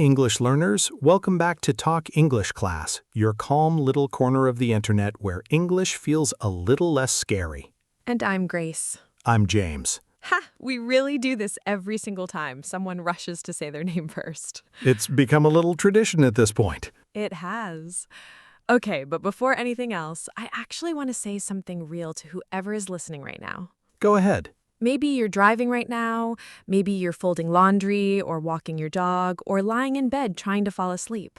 English learners. Welcome back to Talk English Class, your calm little corner of the internet where English feels a little less scary. And I'm Grace. I'm James. Ha! We really do this every single time someone rushes to say their name first. It's become a little tradition at this point. It has. Okay, but before anything else, I actually want to say something real to whoever is listening right now. Go ahead. Maybe you're driving right now, maybe you're folding laundry or walking your dog or lying in bed trying to fall asleep.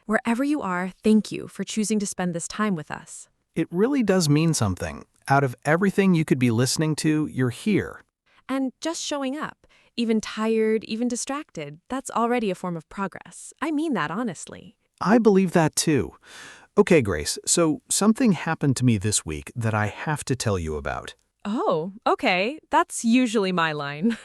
Wherever you are, thank you for choosing to spend this time with us. It really does mean something. Out of everything you could be listening to, you're here. And just showing up, even tired, even distracted, that's already a form of progress. I mean that honestly. I believe that too. Okay, Grace, so something happened to me this week that I have to tell you about. Oh, okay. That's usually my line.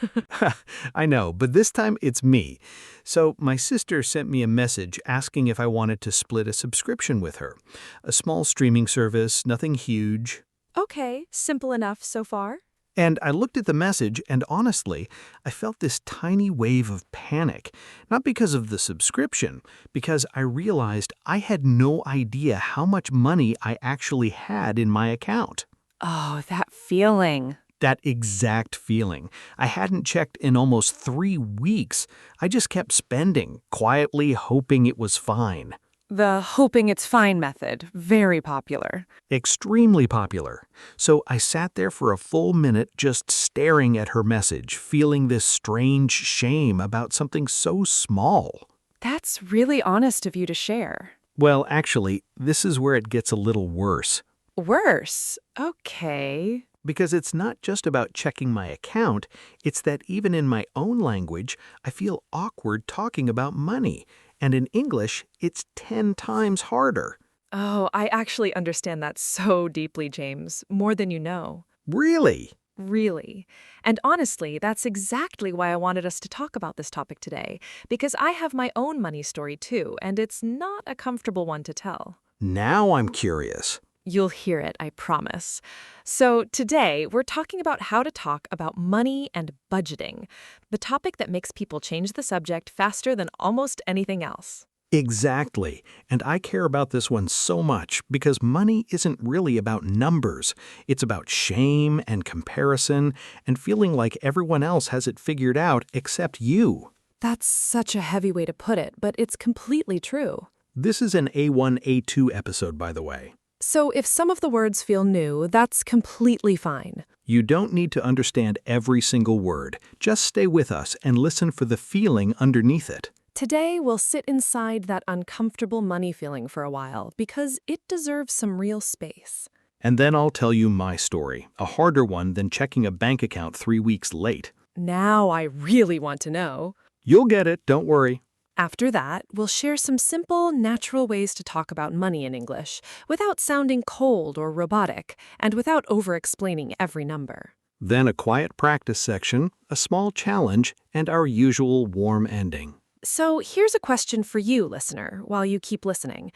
I know, but this time it's me. So my sister sent me a message asking if I wanted to split a subscription with her. A small streaming service, nothing huge. Okay, simple enough so far. And I looked at the message, and honestly, I felt this tiny wave of panic. Not because of the subscription, because I realized I had no idea how much money I actually had in my account. Oh, that feeling. That exact feeling. I hadn't checked in almost 3 weeks. I just kept spending, quietly hoping it was fine. The hoping it's fine method, very popular. Extremely popular. So I sat there for a full minute just staring at her message, feeling this strange shame about something so small. That's really honest of you to share. Well, actually, this is where it gets a little worse. Worse. Okay. Because it's not just about checking my account, it's that even in my own language, I feel awkward talking about money. And in English, it's 10 times harder. Oh, I actually understand that so deeply, James. More than you know. Really? Really. And honestly, that's exactly why I wanted us to talk about this topic today. Because I have my own money story too, and it's not a comfortable one to tell. Now I'm curious. You'll hear it, I promise. So today, we're talking about how to talk about money and budgeting, the topic that makes people change the subject faster than almost anything else. Exactly. And I care about this one so much because money isn't really about numbers. It's about shame and comparison and feeling like everyone else has it figured out except you. That's such a heavy way to put it, but it's completely true. This is an A1, A2 episode, by the way. So if some of the words feel new, that's completely fine. You don't need to understand every single word. Just stay with us and listen for the feeling underneath it. Today, we'll sit inside that uncomfortable money feeling for a while because it deserves some real space. And then I'll tell you my story, a harder one than checking a bank account 3 weeks late. Now I really want to know. You'll get it, don't worry. After that, we'll share some simple, natural ways to talk about money in English without sounding cold or robotic and without over-explaining every number. Then a quiet practice section, a small challenge, and our usual warm ending. So here's a question for you, listener, while you keep listening.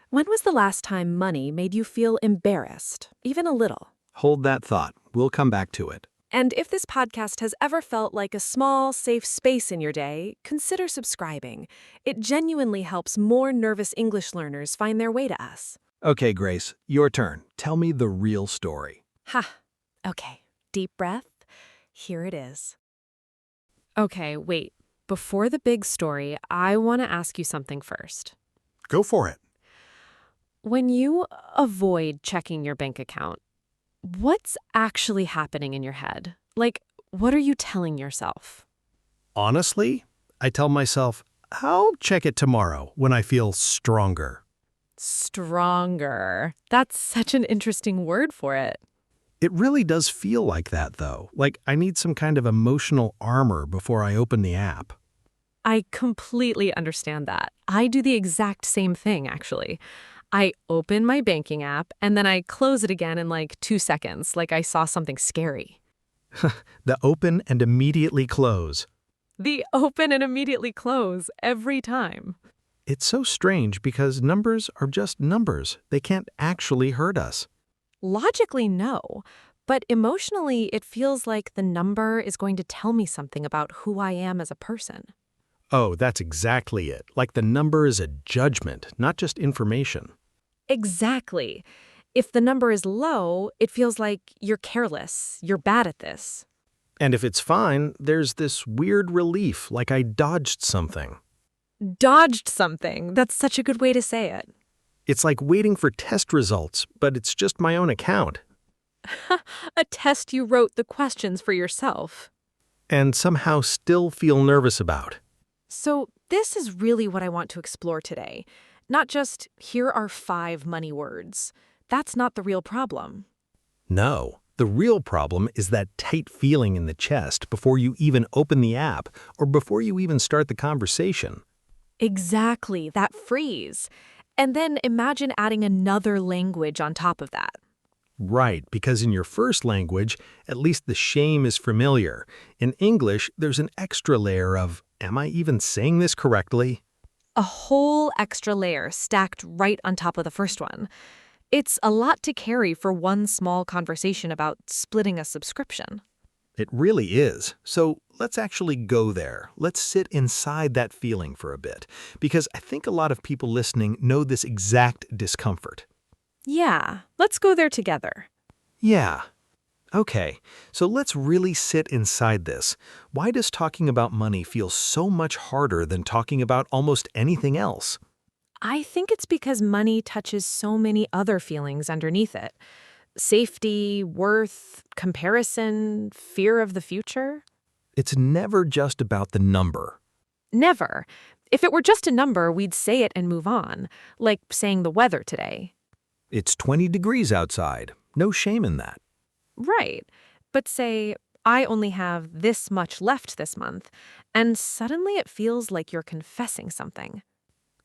When was the last time money made you feel embarrassed, even a little? Hold that thought. We'll come back to it. And if this podcast has ever felt like a small, safe space in your day, consider subscribing. It genuinely helps more nervous English learners find their way to us. Okay, Grace, your turn. Tell me the real story. Okay, deep breath. Here it is. Okay, wait. Before the big story, I want to ask you something first. Go for it. When you avoid checking your bank account, what's actually happening in your head? Like, what are you telling yourself? Honestly, I tell myself, I'll check it tomorrow when I feel stronger. Stronger. That's such an interesting word for it. It really does feel like that, though. Like I need some kind of emotional armor before I open the app. I completely understand that. I do the exact same thing, actually. I open my banking app and then I close it again in like 2 seconds, like I saw something scary. The open and immediately close. The open and immediately close every time. It's so strange because numbers are just numbers. They can't actually hurt us. Logically, no. But emotionally, it feels like the number is going to tell me something about who I am as a person. Oh, that's exactly it. Like the number is a judgment, not just information. Exactly. If the number is low, it feels like you're careless, you're bad at this. And if it's fine, there's this weird relief, like I dodged something. Dodged something. That's such a good way to say it. It's like waiting for test results, but it's just my own account. A test you wrote the questions for yourself. And somehow still feel nervous about. So this is really what I want to explore today. Not just, here are 5 money words. That's not the real problem. No, the real problem is that tight feeling in the chest before you even open the app or before you even start the conversation. Exactly, that freeze. And then imagine adding another language on top of that. Right, because in your first language, at least the shame is familiar. In English, there's an extra layer of, am I even saying this correctly? A whole extra layer stacked right on top of the first one. It's a lot to carry for one small conversation about splitting a subscription. It really is. So let's actually go there. Let's sit inside that feeling for a bit, because I think a lot of people listening know this exact discomfort. Yeah, let's go there together. Yeah. Okay, so let's really sit inside this. Why does talking about money feel so much harder than talking about almost anything else? I think it's because money touches so many other feelings underneath it. Safety, worth, comparison, fear of the future. It's never just about the number. Never. If it were just a number, we'd say it and move on, like saying the weather today. It's 20 degrees outside. No shame in that. Right. But say, I only have this much left this month, and suddenly it feels like you're confessing something.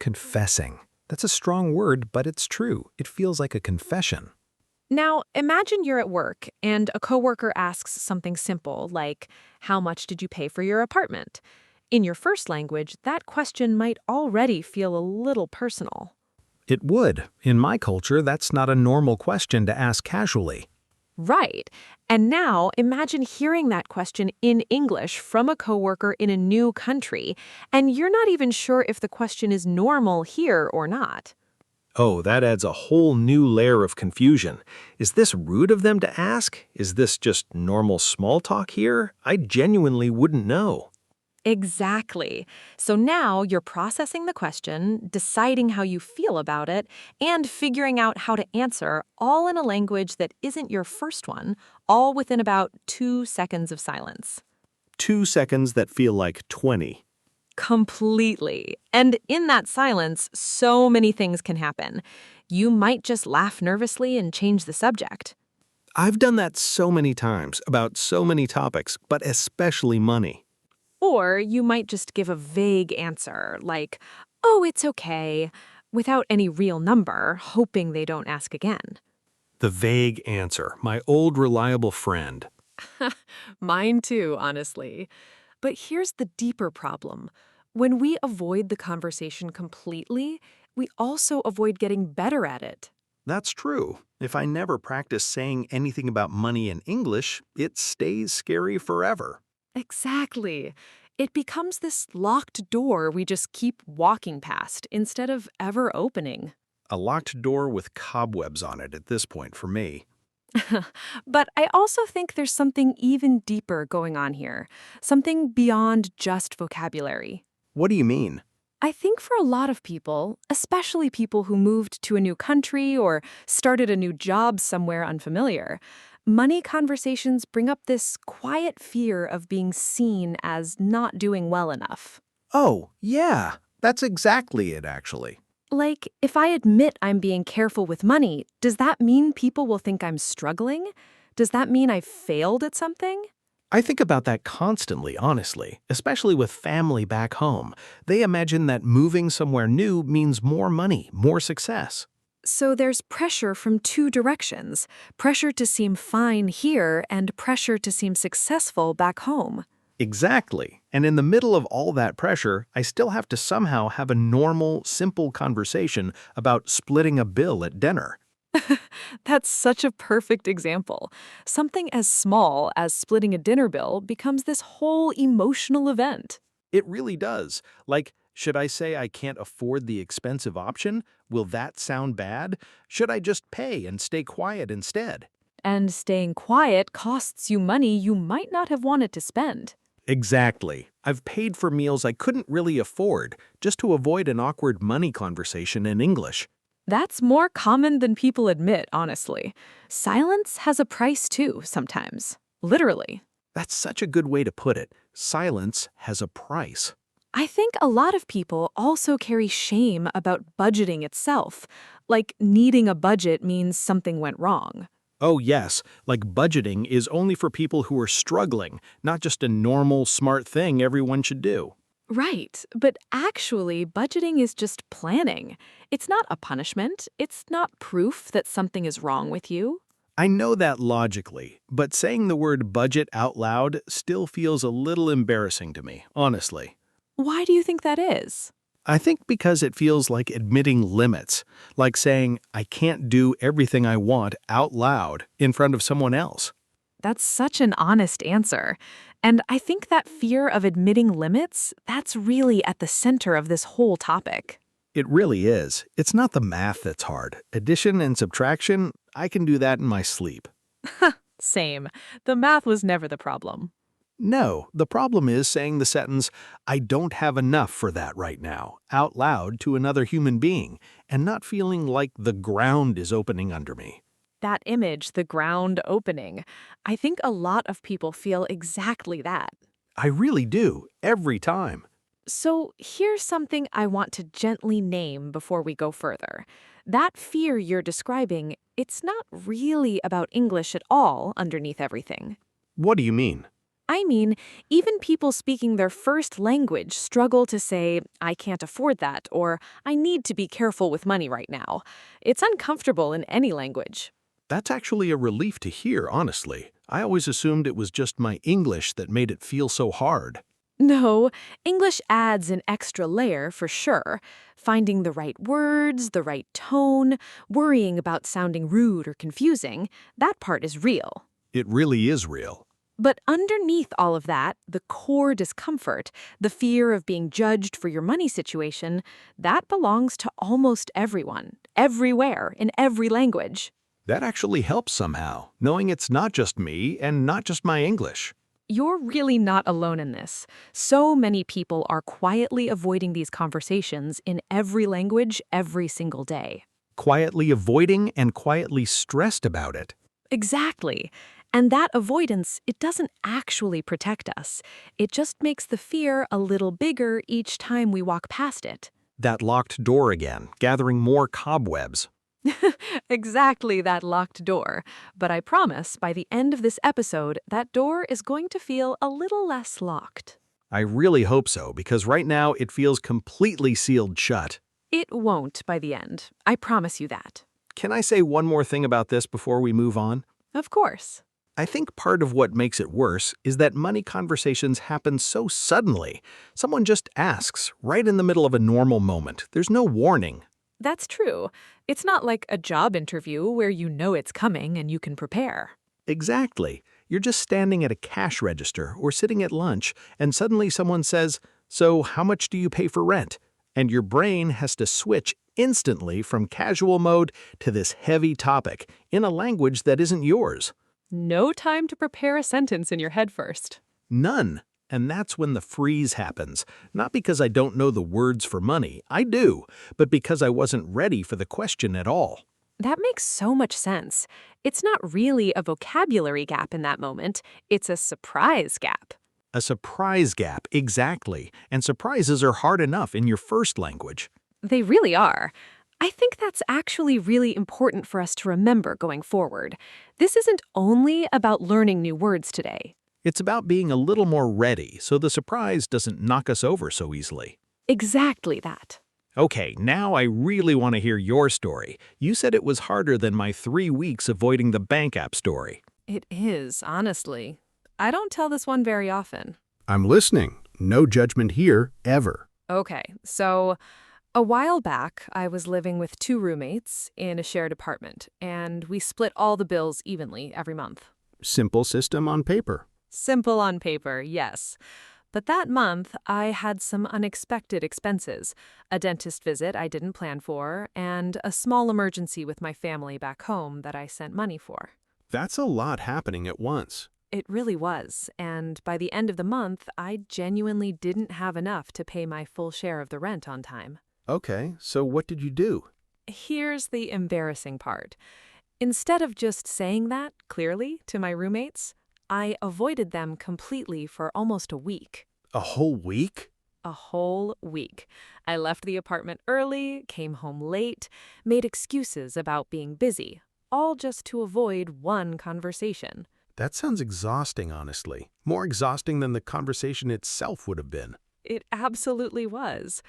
Confessing. That's a strong word, but it's true. It feels like a confession. Now, imagine you're at work and a coworker asks something simple like, how much did you pay for your apartment? In your first language, that question might already feel a little personal. It would. In my culture, that's not a normal question to ask casually. Right. And now imagine hearing that question in English from a coworker in a new country, and you're not even sure if the question is normal here or not. Oh, that adds a whole new layer of confusion. Is this rude of them to ask? Is this just normal small talk here? I genuinely wouldn't know. Exactly. So now you're processing the question, deciding how you feel about it, and figuring out how to answer, all in a language that isn't your first one, all within about 2 seconds of silence. 2 seconds that feel like 20. Completely. And in that silence, so many things can happen. You might just laugh nervously and change the subject. I've done that so many times about so many topics, but especially money. Or you might just give a vague answer, like, oh, it's okay, without any real number, hoping they don't ask again. The vague answer, my old reliable friend. Mine too, honestly. But here's the deeper problem. When we avoid the conversation completely, we also avoid getting better at it. That's true. If I never practice saying anything about money in English, it stays scary forever. Exactly. It becomes this locked door we just keep walking past instead of ever opening. A locked door with cobwebs on it at this point for me. But I also think there's something even deeper going on here, something beyond just vocabulary. What do you mean? I think for a lot of people, especially people who moved to a new country or started a new job somewhere unfamiliar, money conversations bring up this quiet fear of being seen as not doing well enough. Oh, yeah. That's exactly it, actually. Like, if I admit I'm being careful with money, does that mean people will think I'm struggling? Does that mean I've failed at something? I think about that constantly, honestly, especially with family back home. They imagine that moving somewhere new means more money, more success. So there's pressure from 2 directions, pressure to seem fine here and pressure to seem successful back home. Exactly. And in the middle of all that pressure, I still have to somehow have a normal, simple conversation about splitting a bill at dinner. That's such a perfect example. Something as small as splitting a dinner bill becomes this whole emotional event. It really does. Like, should I say I can't afford the expensive option? Will that sound bad? Should I just pay and stay quiet instead? And staying quiet costs you money you might not have wanted to spend. Exactly. I've paid for meals I couldn't really afford just to avoid an awkward money conversation in English. That's more common than people admit, honestly. Silence has a price too, sometimes. Literally. That's such a good way to put it. Silence has a price. I think a lot of people also carry shame about budgeting itself. Like needing a budget means something went wrong. Oh, yes, like budgeting is only for people who are struggling, not just a normal, smart thing everyone should do. Right, but actually, budgeting is just planning. It's not a punishment. It's not proof that something is wrong with you. I know that logically, but saying the word budget out loud still feels a little embarrassing to me, honestly. Why do you think that is? I think because it feels like admitting limits, like saying, I can't do everything I want out loud in front of someone else. That's such an honest answer. And I think that fear of admitting limits, that's really at the center of this whole topic. It really is. It's not the math that's hard. Addition and subtraction, I can do that in my sleep. Same. The math was never the problem. No, the problem is saying the sentence, I don't have enough for that right now, out loud to another human being, and not feeling like the ground is opening under me. That image, the ground opening, I think a lot of people feel exactly that. I really do, every time. So here's something I want to gently name before we go further. That fear you're describing, it's not really about English at all underneath everything. What do you mean? I mean, even people speaking their first language struggle to say, I can't afford that, or I need to be careful with money right now. It's uncomfortable in any language. That's actually a relief to hear, honestly. I always assumed it was just my English that made it feel so hard. No, English adds an extra layer for sure. Finding the right words, the right tone, worrying about sounding rude or confusing, that part is real. It really is real. But underneath all of that, the core discomfort, the fear of being judged for your money situation, that belongs to almost everyone, everywhere, in every language. That actually helps somehow, knowing it's not just me and not just my English. You're really not alone in this. So many people are quietly avoiding these conversations in every language every single day. Quietly avoiding and quietly stressed about it. Exactly. And that avoidance, it doesn't actually protect us. It just makes the fear a little bigger each time we walk past it. That locked door again, gathering more cobwebs. Exactly that locked door. But I promise, by the end of this episode, that door is going to feel a little less locked. I really hope so, because right now it feels completely sealed shut. It won't by the end. I promise you that. Can I say one more thing about this before we move on? Of course. I think part of what makes it worse is that money conversations happen so suddenly. Someone just asks, right in the middle of a normal moment. There's no warning. That's true. It's not like a job interview where you know it's coming and you can prepare. Exactly. You're just standing at a cash register or sitting at lunch, and suddenly someone says, so how much do you pay for rent? And your brain has to switch instantly from casual mode to this heavy topic in a language that isn't yours. No time to prepare a sentence in your head first. None. And that's when the freeze happens. Not because I don't know the words for money, I do, but because I wasn't ready for the question at all. That makes so much sense. It's not really a vocabulary gap in that moment. It's a surprise gap. A surprise gap, exactly. And surprises are hard enough in your first language. They really are. I think that's actually really important for us to remember going forward. This isn't only about learning new words today. It's about being a little more ready so the surprise doesn't knock us over so easily. Exactly that. Okay, now I really want to hear your story. You said it was harder than my 3 weeks avoiding the bank app story. It is, honestly. I don't tell this one very often. I'm listening. No judgment here, ever. Okay, so a while back, I was living with 2 roommates in a shared apartment, and we split all the bills evenly every month. Simple system on paper. Simple on paper, yes. But that month, I had some unexpected expenses, a dentist visit I didn't plan for, and a small emergency with my family back home that I sent money for. That's a lot happening at once. It really was, and by the end of the month, I genuinely didn't have enough to pay my full share of the rent on time. Okay, so what did you do? Here's the embarrassing part. Instead of just saying that clearly to my roommates, I avoided them completely for almost a week. A whole week? A whole week. I left the apartment early, came home late, made excuses about being busy, all just to avoid one conversation. That sounds exhausting, honestly. More exhausting than the conversation itself would have been. It absolutely was.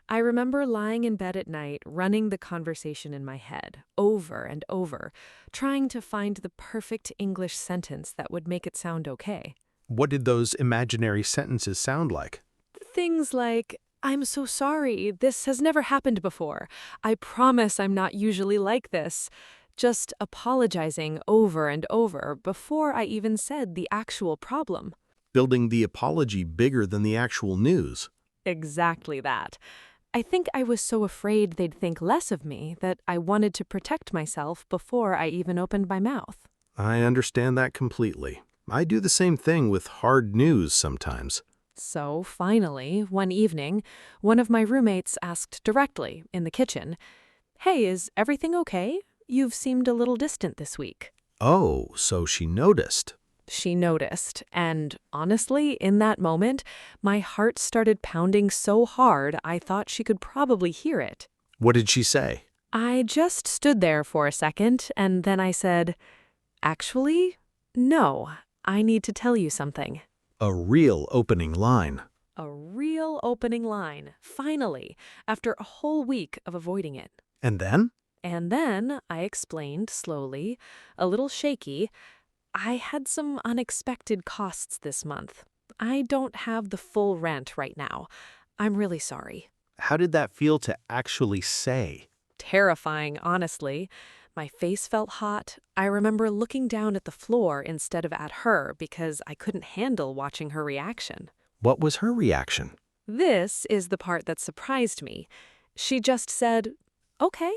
I remember lying in bed at night, running the conversation in my head, over and over, trying to find the perfect English sentence that would make it sound okay. What did those imaginary sentences sound like? Things like, "I'm so sorry, this has never happened before. I promise I'm not usually like this." Just apologizing over and over before I even said the actual problem. Building the apology bigger than the actual news. Exactly that. I think I was so afraid they'd think less of me that I wanted to protect myself before I even opened my mouth. I understand that completely. I do the same thing with hard news sometimes. So finally, one evening, one of my roommates asked directly in the kitchen, "Hey, is everything okay? You've seemed a little distant this week." Oh, so she noticed. She noticed, and honestly, in that moment, my heart started pounding so hard I thought she could probably hear it. What did she say? I just stood there for a second, and then I said, "Actually, no, I need to tell you something." A real opening line. A real opening line, finally, after a whole week of avoiding it. And then? And then I explained slowly, a little shaky, I had some unexpected costs this month. I don't have the full rent right now. I'm really sorry. How did that feel to actually say? Terrifying, honestly. My face felt hot. I remember looking down at the floor instead of at her because I couldn't handle watching her reaction. What was her reaction? This is the part that surprised me. She just said, "Okay,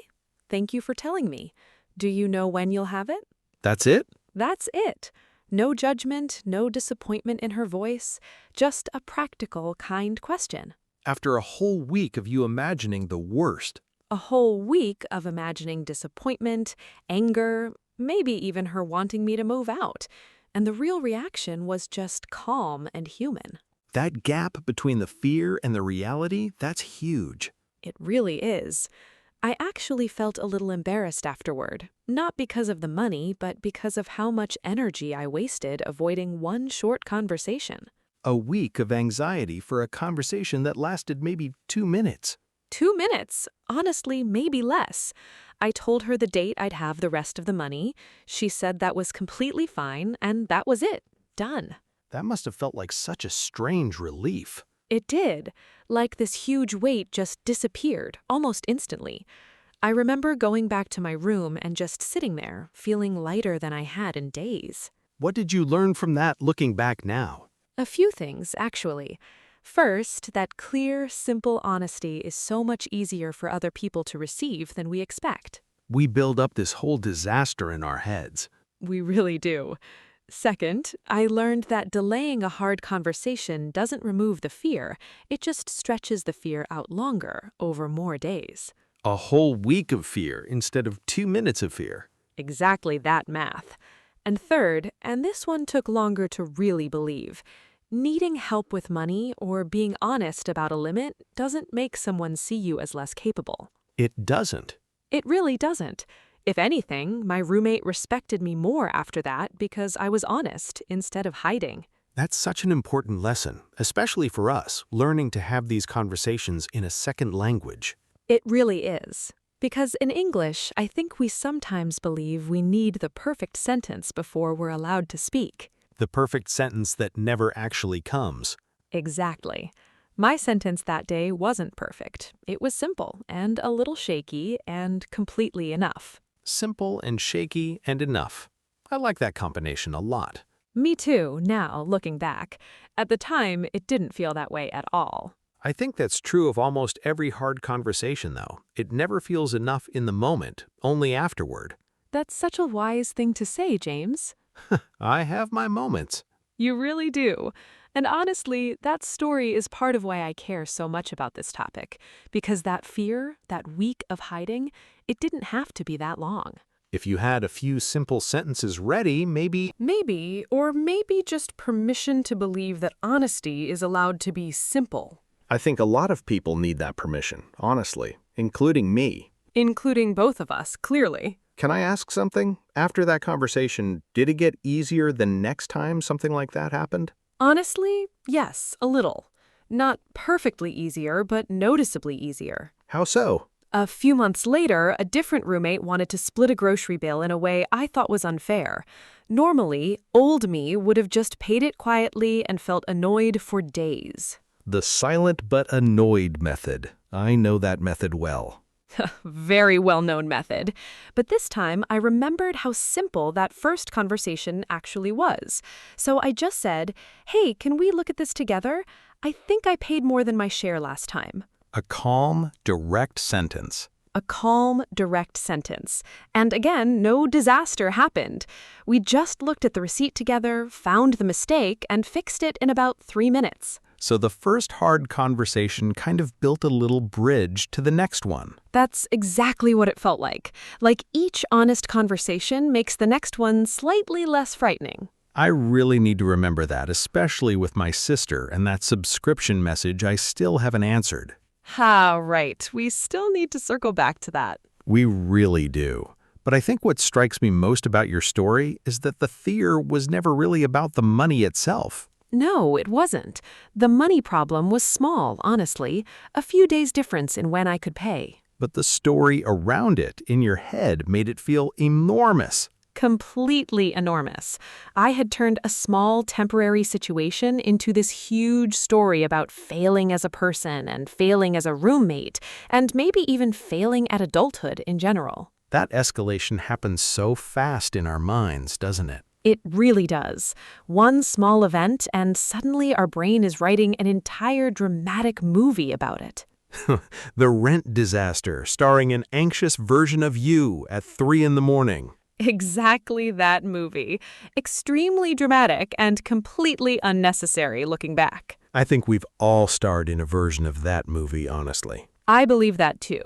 thank you for telling me. Do you know when you'll have it?" That's it? That's it. No judgment, no disappointment in her voice, just a practical, kind question. After a whole week of you imagining the worst. A whole week of imagining disappointment, anger, maybe even her wanting me to move out. And the real reaction was just calm and human. That gap between the fear and the reality, that's huge. It really is. I actually felt a little embarrassed afterward, not because of the money, but because of how much energy I wasted avoiding one short conversation. A week of anxiety for a conversation that lasted maybe 2 minutes. 2 minutes, honestly, maybe less. I told her the date I'd have the rest of the money. She said that was completely fine, and that was it. Done. That must have felt like such a strange relief. It did. Like this huge weight just disappeared, almost instantly. I remember going back to my room and just sitting there, feeling lighter than I had in days. What did you learn from that looking back now? A few things, actually. First, that clear, simple honesty is so much easier for other people to receive than we expect. We build up this whole disaster in our heads. We really do. Second, I learned that delaying a hard conversation doesn't remove the fear, it just stretches the fear out longer, over more days. A whole week of fear instead of 2 minutes of fear. Exactly that math. And third, and this one took longer to really believe, needing help with money or being honest about a limit doesn't make someone see you as less capable. It doesn't. It really doesn't. If anything, my roommate respected me more after that because I was honest instead of hiding. That's such an important lesson, especially for us, learning to have these conversations in a second language. It really is. Because in English, I think we sometimes believe we need the perfect sentence before we're allowed to speak. The perfect sentence that never actually comes. Exactly. My sentence that day wasn't perfect. It was simple and a little shaky and completely enough. Simple and shaky and enough. I like that combination a lot. Me too, now, looking back. At the time, it didn't feel that way at all. I think that's true of almost every hard conversation, though. It never feels enough in the moment, only afterward. That's such a wise thing to say, James. I have my moments. You really do. And honestly, that story is part of why I care so much about this topic. Because that fear, that week of hiding, it didn't have to be that long. If you had a few simple sentences ready, maybe... Maybe, or maybe just permission to believe that honesty is allowed to be simple. I think a lot of people need that permission, honestly, including me. Including both of us, clearly. Can I ask something? After that conversation, did it get easier the next time something like that happened? Honestly, yes, a little. Not perfectly easier, but noticeably easier. How so? A few months later, a different roommate wanted to split a grocery bill in a way I thought was unfair. Normally, old me would have just paid it quietly and felt annoyed for days. The silent but annoyed method. I know that method well. Very well-known method. But this time, I remembered how simple that first conversation actually was. So I just said, "Hey, can we look at this together? I think I paid more than my share last time." A calm, direct sentence. A calm, direct sentence. And again, no disaster happened. We just looked at the receipt together, found the mistake, and fixed it in about 3 minutes. So the first hard conversation kind of built a little bridge to the next one. That's exactly what it felt like. Like each honest conversation makes the next one slightly less frightening. I really need to remember that, especially with my sister and that subscription message I still haven't answered. Right. We still need to circle back to that. We really do. But I think what strikes me most about your story is that the fear was never really about the money itself. No, it wasn't. The money problem was small, honestly. A few days difference in when I could pay. But the story around it in your head made it feel enormous. Completely enormous. I had turned a small temporary situation into this huge story about failing as a person and failing as a roommate, and maybe even failing at adulthood in general. That escalation happens so fast in our minds, doesn't it? It really does. One small event, and suddenly our brain is writing an entire dramatic movie about it. The rent disaster, starring an anxious version of you at 3 a.m. Exactly that movie. Extremely dramatic and completely unnecessary looking back. I think we've all starred in a version of that movie, honestly. I believe that too.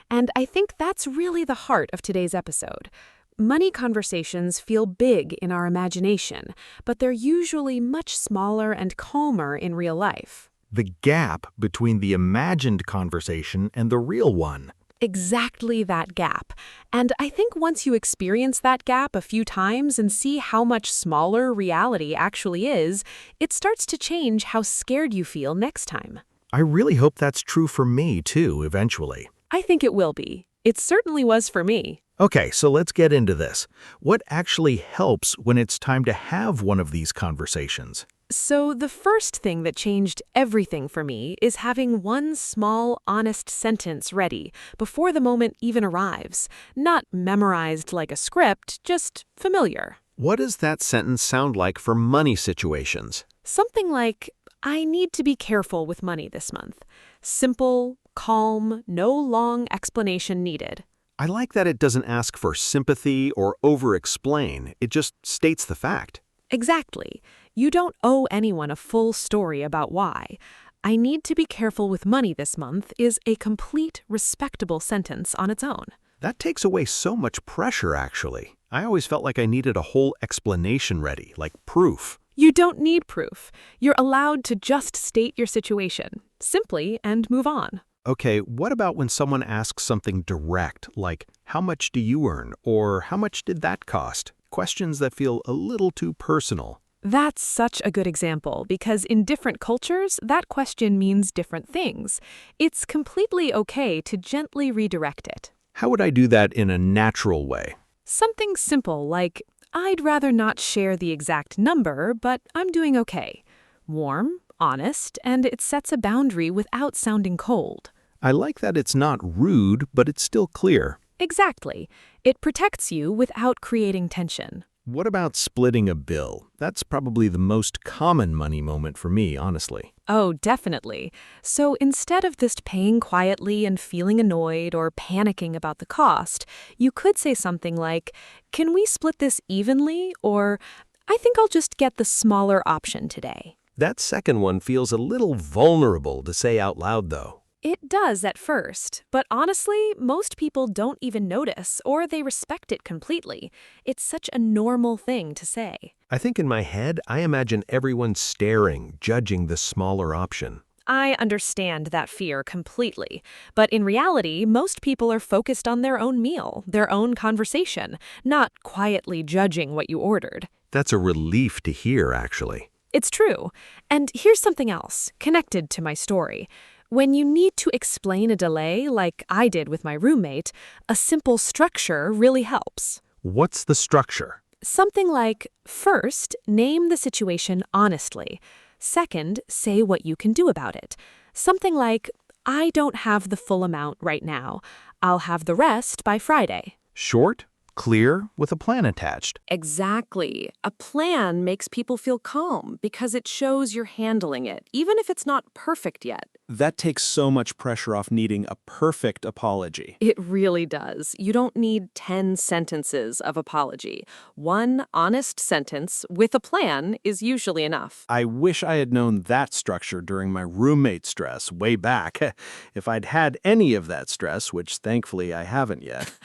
And I think that's really the heart of today's episode. Money conversations feel big in our imagination, but they're usually much smaller and calmer in real life. The gap between the imagined conversation and the real one. Exactly that gap. And I think once you experience that gap a few times and see how much smaller reality actually is, it starts to change how scared you feel next time. I really hope that's true for me, too, eventually. I think it will be. It certainly was for me. Okay, so let's get into this. What actually helps when it's time to have one of these conversations? So the first thing that changed everything for me is having one small, honest sentence ready before the moment even arrives. Not memorized like a script, just familiar. What does that sentence sound like for money situations? Something like, "I need to be careful with money this month." Simple, calm, no long explanation needed. I like that it doesn't ask for sympathy or over-explain. It just states the fact. Exactly. You don't owe anyone a full story about why. "I need to be careful with money this month" is a complete, respectable sentence on its own. That takes away so much pressure, actually. I always felt like I needed a whole explanation ready, like proof. You don't need proof. You're allowed to just state your situation, simply, and move on. Okay, what about when someone asks something direct, like, how much do you earn, or how much did that cost? Questions that feel a little too personal. That's such a good example because in different cultures, that question means different things. It's completely okay to gently redirect it. How would I do that in a natural way? Something simple like, "I'd rather not share the exact number, but I'm doing okay." Warm, honest, and it sets a boundary without sounding cold. I like that it's not rude, but it's still clear. Exactly. It protects you without creating tension. What about splitting a bill? That's probably the most common money moment for me, honestly. Oh, definitely. So instead of just paying quietly and feeling annoyed or panicking about the cost, you could say something like, "Can we split this evenly?" Or, "I think I'll just get the smaller option today." That second one feels a little vulnerable to say out loud, though. It does at first, but honestly, most people don't even notice or they respect it completely. It's such a normal thing to say. I think in my head, I imagine everyone staring, judging the smaller option. I understand that fear completely, but in reality, most people are focused on their own meal, their own conversation, not quietly judging what you ordered. That's a relief to hear, actually. It's true. And here's something else, connected to my story. When you need to explain a delay, like I did with my roommate, a simple structure really helps. What's the structure? Something like, first, name the situation honestly. Second, say what you can do about it. Something like, I don't have the full amount right now. I'll have the rest by Friday. Short, clear, with a plan attached. Exactly. A plan makes people feel calm because it shows you're handling it, even if it's not perfect yet. That takes so much pressure off needing a perfect apology. It really does. You don't need 10 sentences of apology. One honest sentence with a plan is usually enough. I wish I had known that structure during my roommate stress way back. If I'd had any of that stress, which thankfully I haven't yet.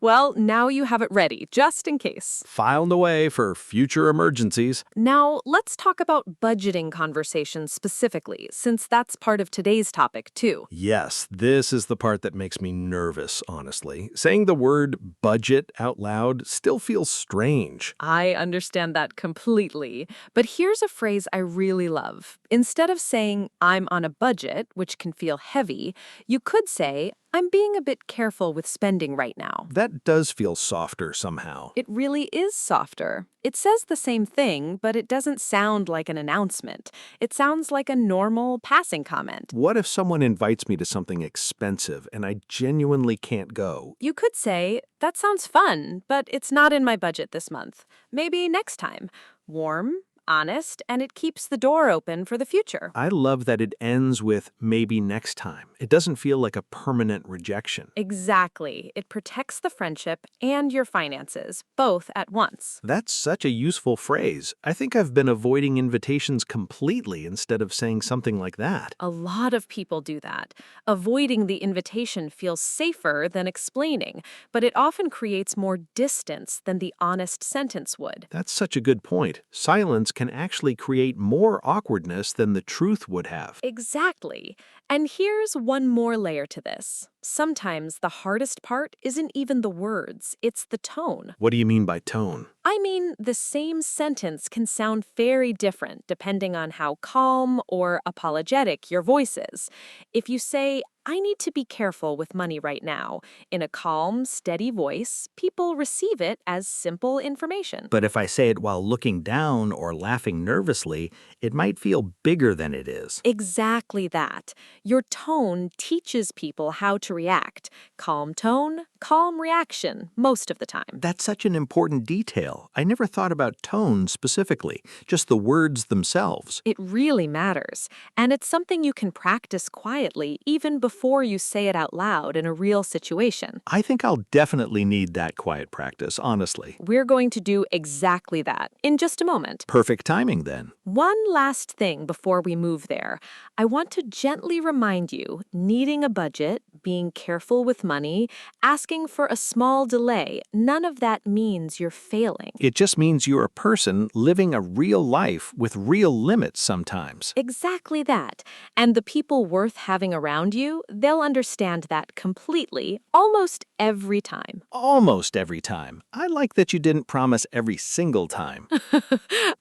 Well, now you have it ready, just in case. Filed away for future emergencies. Now, let's talk about budgeting conversations specifically, since that's part of today's topic, too. Yes, this is the part that makes me nervous, honestly. Saying the word budget out loud still feels strange. I understand that completely. But here's a phrase I really love. Instead of saying, I'm on a budget, which can feel heavy, you could say, I'm being a bit careful with spending right now. That does feel softer somehow. It really is softer. It says the same thing, but it doesn't sound like an announcement. It sounds like a normal passing comment. What if someone invites me to something expensive and I genuinely can't go? You could say, that sounds fun, but it's not in my budget this month. Maybe next time. Warm, honest, and it keeps the door open for the future. I love that it ends with maybe next time. It doesn't feel like a permanent rejection. Exactly. It protects the friendship and your finances, both at once. That's such a useful phrase. I think I've been avoiding invitations completely instead of saying something like that. A lot of people do that. Avoiding the invitation feels safer than explaining, but it often creates more distance than the honest sentence would. That's such a good point. Silence can actually create more awkwardness than the truth would have. Exactly. And here's one more layer to this. Sometimes the hardest part isn't even the words, it's the tone. What do you mean by tone? I mean, the same sentence can sound very different depending on how calm or apologetic your voice is. If you say, I need to be careful with money right now, in a calm, steady voice, people receive it as simple information. But if I say it while looking down or laughing nervously, it might feel bigger than it is. Exactly that. Your tone teaches people how to react. Calm tone, calm reaction, most of the time. That's such an important detail. I never thought about tone specifically, just the words themselves. It really matters, and it's something you can practice quietly even before you say it out loud in a real situation. I think I'll definitely need that quiet practice, honestly. We're going to do exactly that in just a moment. Perfect timing, then. One last thing before we move there. I want to gently remind you, needing a budget, being careful with money, asking for a small delay, none of that means you're failing. It just means you're a person living a real life with real limits sometimes. Exactly that. And the people worth having around you, they'll understand that completely, almost every time. Almost every time. I like that you didn't promise every single time.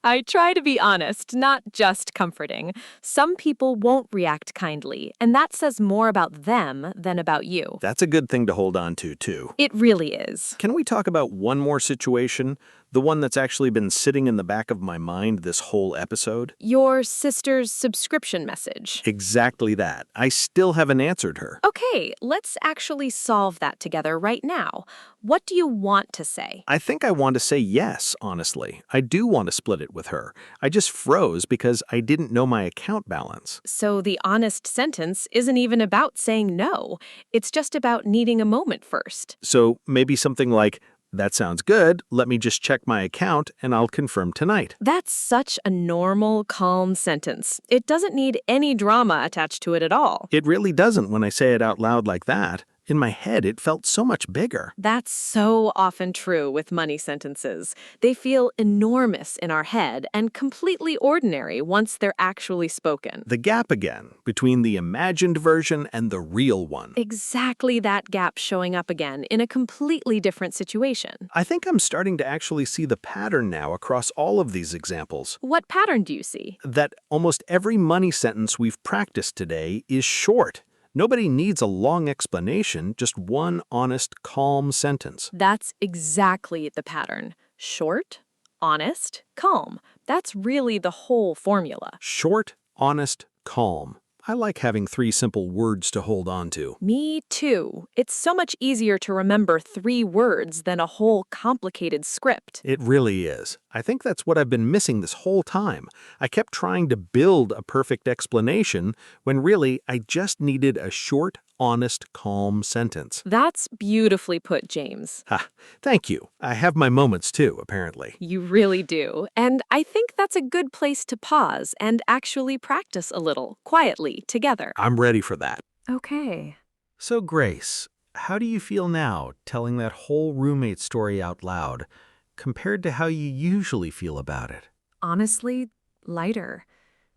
I try to be honest, not just comforting. Some people won't react kindly, and that says more about them than about you. That's a good thing to hold on to, too. It really is. Can we talk about one more situation? The one that's actually been sitting in the back of my mind this whole episode? Your sister's subscription message. Exactly that. I still haven't answered her. Okay, let's actually solve that together right now. What do you want to say? I think I want to say yes, honestly. I do want to split it with her. I just froze because I didn't know my account balance. So the honest sentence isn't even about saying no. It's just about needing a moment first. So maybe something like, "That sounds good. Let me just check my account and I'll confirm tonight." That's such a normal, calm sentence. It doesn't need any drama attached to it at all. It really doesn't when I say it out loud like that. In my head, it felt so much bigger. That's so often true with money sentences. They feel enormous in our head and completely ordinary once they're actually spoken. The gap again between the imagined version and the real one. Exactly that gap showing up again in a completely different situation. I think I'm starting to actually see the pattern now across all of these examples. What pattern do you see? That almost every money sentence we've practiced today is short. Nobody needs a long explanation, just one honest, calm sentence. That's exactly the pattern. Short, honest, calm. That's really the whole formula. Short, honest, calm. I like having 3 simple words to hold on to. Me too. It's so much easier to remember 3 words than a whole complicated script. It really is. I think that's what I've been missing this whole time. I kept trying to build a perfect explanation when really I just needed a short, honest, calm sentence. That's beautifully put, James. Ha, thank you. I have my moments too, apparently. You really do. And I think that's a good place to pause and actually practice a little, quietly, together. I'm ready for that. Okay. So, Grace, how do you feel now telling that whole roommate story out loud compared to how you usually feel about it? Honestly, lighter.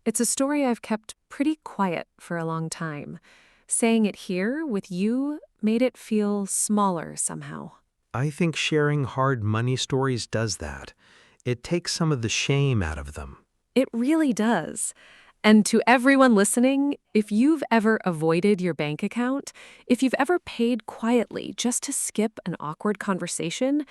It's a story I've kept pretty quiet for a long time. Saying it here with you made it feel smaller somehow. I think sharing hard money stories does that. It takes some of the shame out of them. It really does. And to everyone listening, if you've ever avoided your bank account, if you've ever paid quietly just to skip an awkward conversation,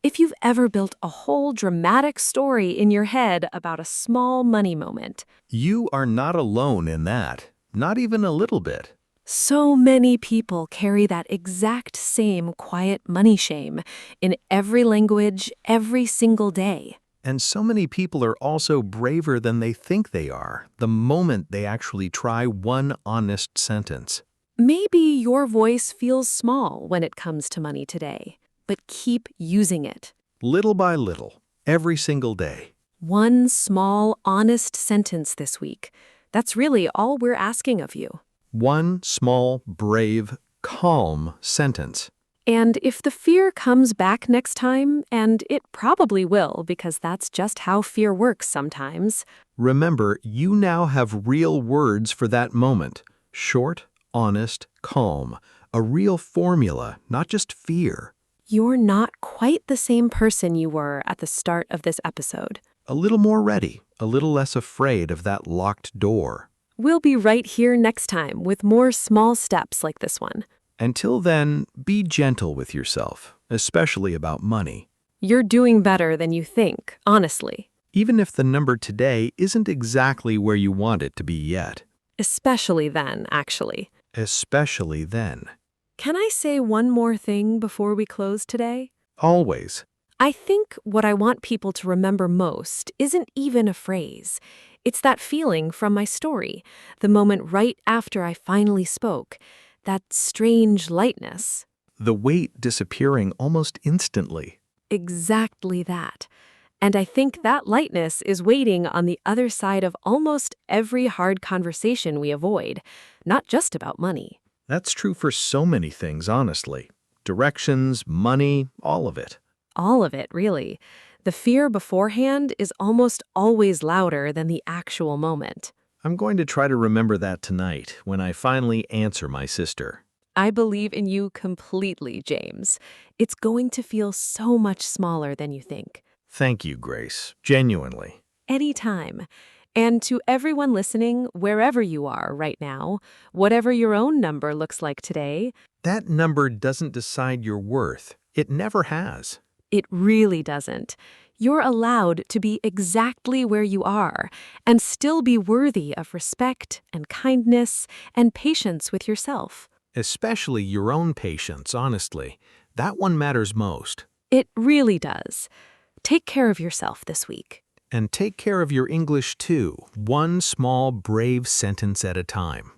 if you've ever built a whole dramatic story in your head about a small money moment, You are not alone in that, not even a little bit. so many people carry that exact same quiet money shame in every language, every single day. And so many people are also braver than they think they are the moment they actually try one honest sentence. Maybe your voice feels small when it comes to money today, but keep using it. Little by little, every single day. One small, honest sentence this week. That's really all we're asking of you. One small, brave, calm sentence. And if the fear comes back next time, and it probably will because that's just how fear works sometimes, Remember, you now have real words for that moment. Short, honest, calm. A real formula, not just fear. you're not quite the same person you were at the start of this episode. A little more ready, a little less afraid of that locked door. We'll be right here next time with more small steps like this one. Until then, be gentle with yourself, especially about money. You're doing better than you think, honestly. Even if the number today isn't exactly where you want it to be yet. Especially then, actually. Especially then. Can I say one more thing before we close today? Always. I think what I want people to remember most isn't even a phrase. It's that feeling from my story, the moment right after I finally spoke, that strange lightness. The weight disappearing almost instantly. Exactly that. And I think that lightness is waiting on the other side of almost every hard conversation we avoid, not just about money. That's true for so many things, honestly. Directions, money, all of it. All of it, really. The fear beforehand is almost always louder than the actual moment. I'm going to try to remember that tonight when I finally answer my sister. I believe in you completely, James. It's going to feel so much smaller than you think. Thank you, Grace. Genuinely. Anytime. And to everyone listening, wherever you are right now, whatever your own number looks like today, That number doesn't decide your worth. It never has. it really doesn't. You're allowed to be exactly where you are and still be worthy of respect and kindness and patience with yourself. Especially your own patience, honestly. That one matters most. It really does. Take care of yourself this week. And take care of your English too, one small, brave sentence at a time.